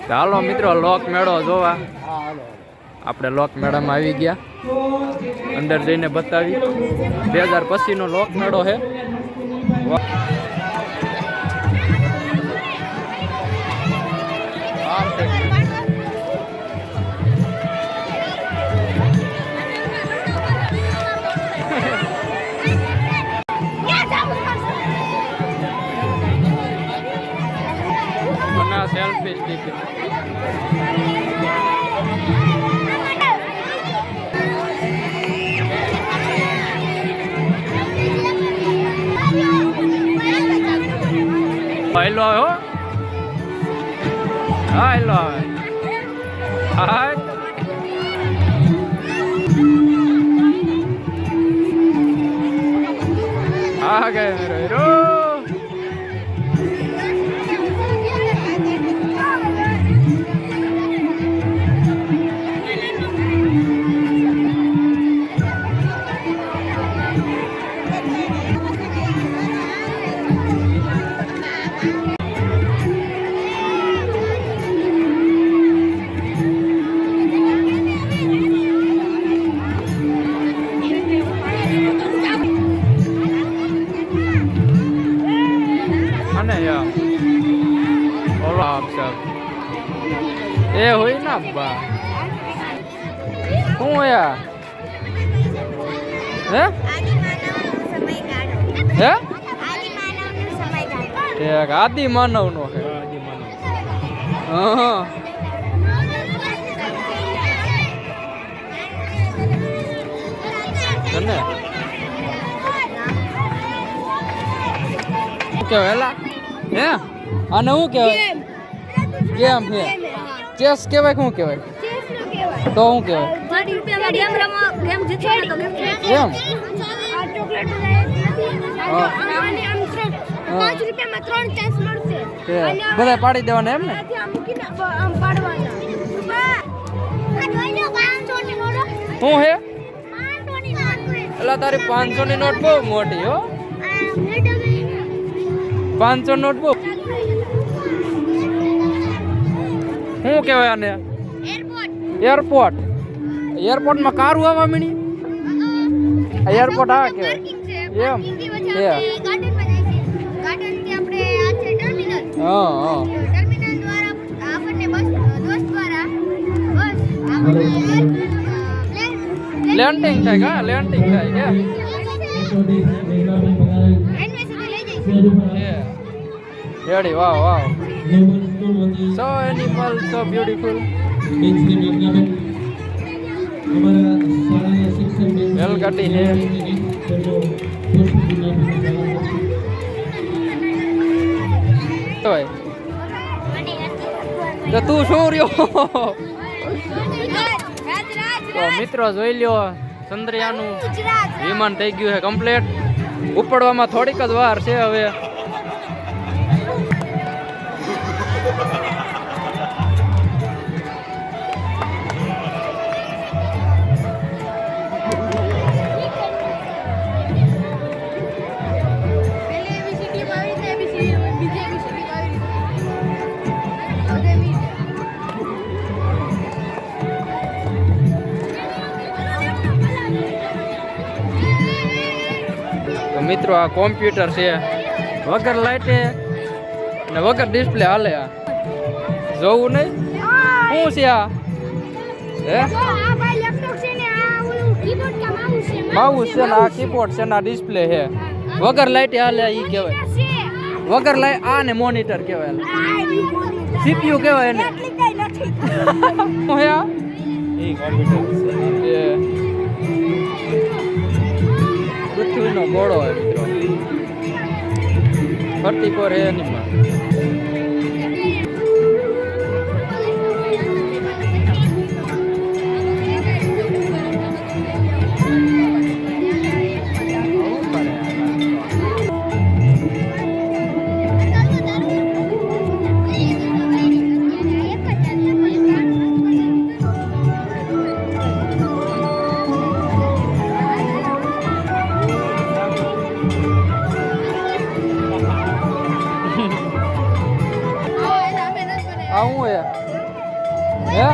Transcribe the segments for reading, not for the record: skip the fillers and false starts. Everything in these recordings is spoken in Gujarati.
હાલો મિત્રો લોક મેળો જોવા આપણે લોક મેળામાં આવી ગયા અંદર જઈને બતાવી 2025 નો લોક મેળો છે સેલ્ફી સ્ટિક હેલો હો હેલો હાય આ ગયે મેરો હીરો એ હોય ના બા શું યા હે હે આદિ માનવ નો છે હા તને શું કહેવાય હે આને શું કહેવાય ગેમ છે ચેસ કહેવાય શું કહેવાય તો શું કહેવાય બધા પાડી દેવાના એમ ને શું હે એટલે તારી 500 ની નોટ બહુ મોટી હો 500 નોટ બહુ શું કહેવાય આને એરપોર્ટ એરપોર્ટમાં કારું આવવા મળી એરપોર્ટ આ કહેવાય એમ લેન્ડિંગ થાય કા લેન્ડિંગ થાય કે રેડી વાવ વાવ so animal so beautiful રેલગાડી છે તો તું શું રહ્યો તો મિત્રો જોઈ લ્યો ચંદ્રયાનનું વિમાન થઈ ગયું છે કમ્પ્લીટ ઉપડવામાં થોડીક જ વાર છે હવે મિત્રો આ કોમ્પ્યુટર છે વગર લાઈટે ને વગર ડિસ્પ્લે હાલે આ જોવું નહીં શું છે આ હે માઉસ છે ને આ કીબોર્ડ છે ને આ ડિસ્પ્લે છે વગર લાઈટે હાલે ઈ કહેવાય વગર લાઈટ આ ને મોનિટર કહેવાય સીપીયુ કહેવાય એને શું હે આ ઈ કોમ્પ્યુટર છે પૃથ્વીનો ગોળો હોય મિત્રો ફરતી કોર હે એની હે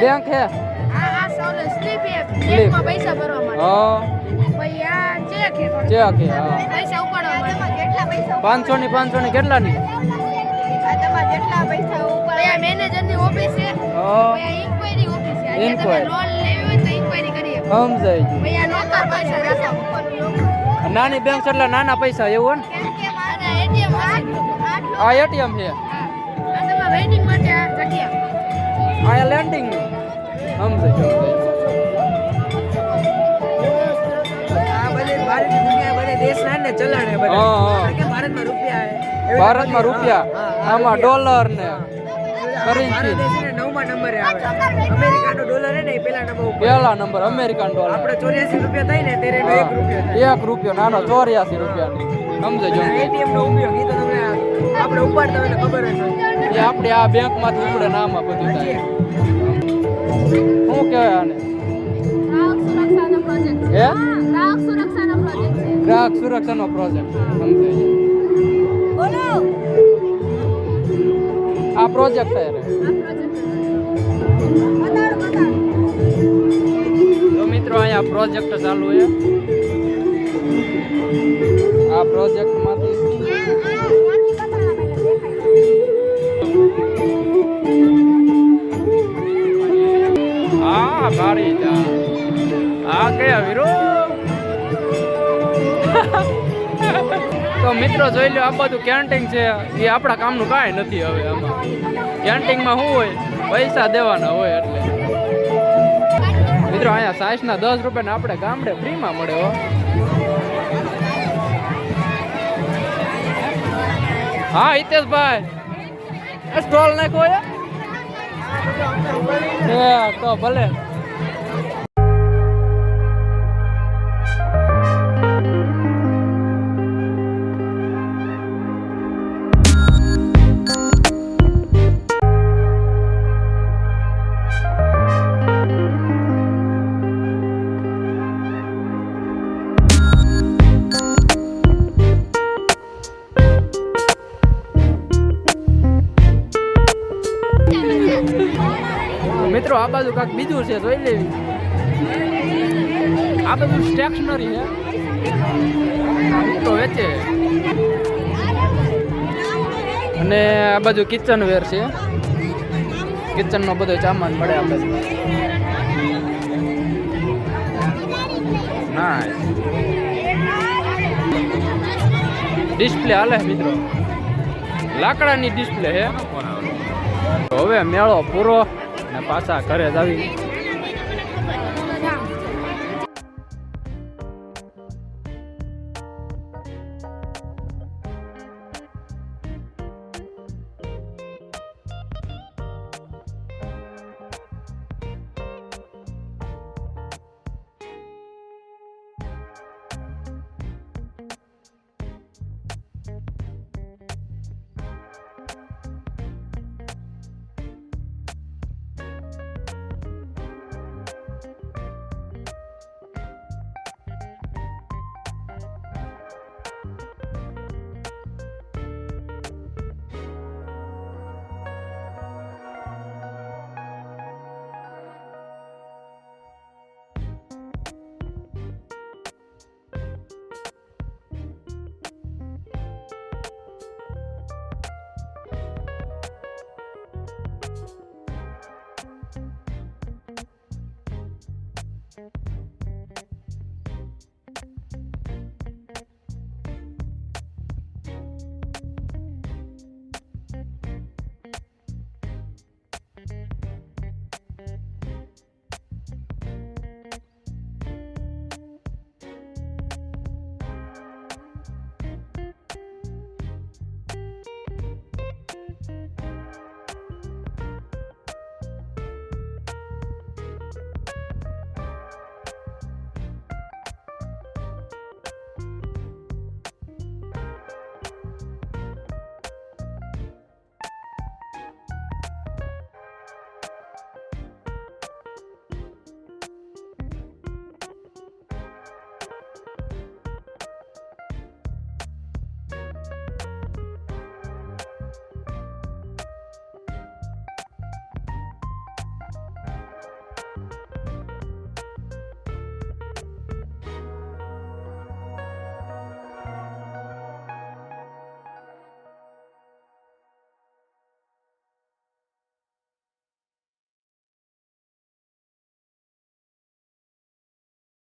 બેંક હે આ સોલે સ્લીપ હે બેંકમાં પૈસા ભરવા માટે હા પછી આ ચેક હે ચેક હે હા પૈસા ઉપાડવા માટે કેટલા પૈસા 500 ની કેટલાની આ તમારા જેટલા પૈસા ઉપર આ મેનેજરની ઓફિસ છે હા પછી ઇન્ક્વાયરી ઓફિસ છે આ તમે Inquiry. લોન લેવી હોય તો ઇન્ક્વાયરી કરી શકો સમજાય પછી આ નોકર પૈસા રાખવા ઉપર નાની બેંક એટલે નાના પૈસા એવું કેમ કે મારા એટીએમ મશીન ને આ એટીએમ છે આ તમારા વેઇટિંગ માટે આ જગ્યા આ લેન્ડિંગ સમજાય ભારતમાં રૂપિયા આમાં ડોલર ને કરન્સી પહેલા નંબર અમેરિકન ડોલર આપણે 84 રૂપિયા થાય ને ત્યારે એનો 1 રૂપિયો એક રૂપિયો થાય. નાનો 84 રૂપિયાની સમજજો ATM નો ઉપયોગ ઈ તો તમને આપણે ઉપાડતા હોય ખબર જ હોય. એ આપણે આ બેંક માંથી ઉપડે નામાં બધું થાય શું કહેવાય આને ગ્રાહક સુરક્ષાનો પ્રોજેક્ટ હે ગ્રાહક સુરક્ષાનો પ્રોજેક્ટ છે ગ્રાહક સુરક્ષાનો પ્રોજેક્ટ સમજાય બોલો આ પ્રોજેક્ટ છે રે આ પ્રોજેક્ટ બતાડો તો મિત્રો અહીંયા પ્રોજેક્ટ ચાલુ છે આ પ્રોજેક્ટ માંથી આ ભારી જા આ કયા વીરો તો મિત્રો જોઈ લો આ બધું કેન્ટીન છે એ આપણા કામનું કાંઈ નથી હવે આમાં કેન્ટીનમાં શું હોય પૈસા દેવાના હોય એટલે મિત્રો અહીંયા સાઈઝના 10 રૂપિયાને આપણે ગામડે ફ્રીમાં મળે હો હા હિતેશભાઈ સ્ટોલ નાખો તો ભલે મિત્રો આ બાજુ કાંક બીજું છે જોઈ લેવી આ બધું સ્ટેશનરી છે તો વેચે અને આ બાજુ કિચન વેર છે કિચન નો બધો સામાન મળે આ બાજુ નાઈસ ડિસ્પ્લે હાલે મિત્રો લાકડાની ડિસ્પ્લે છે હવે મેળો પૂરો ને પાછા ઘરે જ આવી